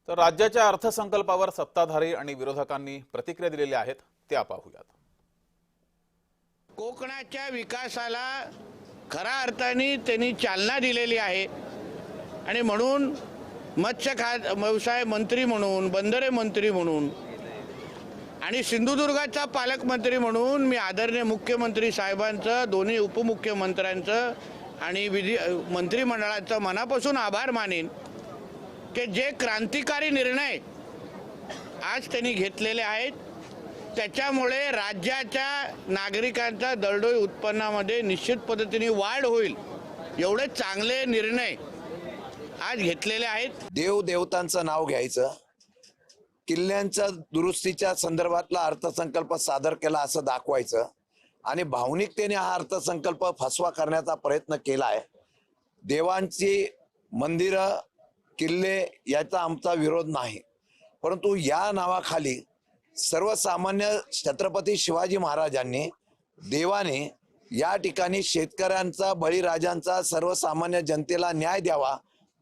तर राज्याच्या अर्थसंकल्पावर सत्ताधारी आणि विरोधकांनी प्रतिक्रिया दिलेल्या आहेत, त्या पाहूयात। कोकणाच्या विकासाला खऱ्या अर्थाने त्यांनी चालना दिलेली आहे आणि म्हणून मत्स्य व्यवसाय मंत्री म्हणून, बंदरे मंत्री म्हणून आणि सिंधुदुर्गाचा पालकमंत्री म्हणून मी आदरणीय मुख्यमंत्री साहेबांचं, दोन्ही उपमुख्यमंत्र्यांचं आणि मंत्रिमंडळाचं मनापासून आभार मानेन की जे क्रांतिकारी निर्णय आज त्यांनी घेतलेले आहेत त्याच्यामुळे राज्याच्या नागरिकांच्या दरडोई उत्पन्नामध्ये निश्चित पद्धतीने वाढ होईल। एवढे चांगले निर्णय आज घेतलेले आहेत। देवदेवतांचं नाव घ्यायचं, किल्ल्यांच्या दुरुस्तीच्या संदर्भातला अर्थसंकल्प सादर केला असं दाखवायचं आणि भावनिकतेने हा अर्थसंकल्प फसवा करण्याचा प्रयत्न केला आहे। देवांची मंदिरं, किल्ले याचा आमचा विरोध नाही, परंतु या नावाखाली सर्वसामान्य छत्रपती शिवाजी महाराजांनी, देवाने या ठिकाणी शेतकऱ्यांचा, बळीराजांचा, सर्वसामान्य जनतेला न्याय द्यावा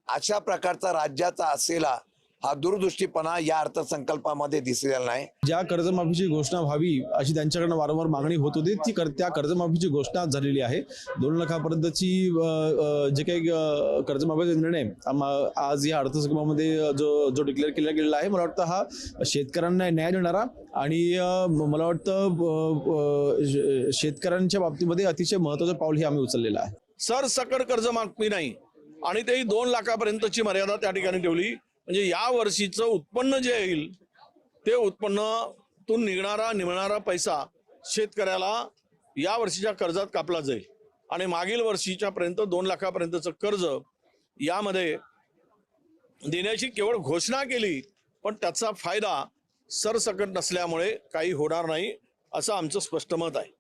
अशा प्रकारचा राज्याचा असलेला हा दूरदृष्टीपणा या अर्थसंकल्पामध्ये दिसलेला नाही। ज्या कर्जमाफीची घोषणा व्हावी अशी त्यांच्याकडून वारंवार मागणी होत होती, ती त्या कर्जमाफीची घोषणा झालेली आहे। 2 लाखापर्यंतची जे काही कर्जमाफीचा निर्णय आज या अर्थसंकल्पामध्ये जो डिक्लेअर केला गेलेला आहे, मला वाटतं हा शेतकऱ्यांना न्याय देणारा आणि मला वाटतं शेतकऱ्यांच्या बाबतीमध्ये अतिशय महत्त्वाचं पाऊल हे आम्ही उचललेलं आहे। सरसकट कर्जमाफी नाही आणि तेही 2 लाखापर्यंतची मर्यादा त्या ठिकाणी ठेवली, म्हणजे या वर्षीचं उत्पन्न जे येईल ते उत्पन्नातून निघणारा पैसा शेतकऱ्याला या वर्षीच्या कर्जात कापला जाईल आणि मागील वर्षीच्या पर्यंत 2 लाखापर्यंतचं कर्ज यामध्ये देण्याची केवळ घोषणा केली, पण त्याचा फायदा सरसकट नसल्यामुळे काही होणार नाही असं आमचं स्पष्ट मत आहे।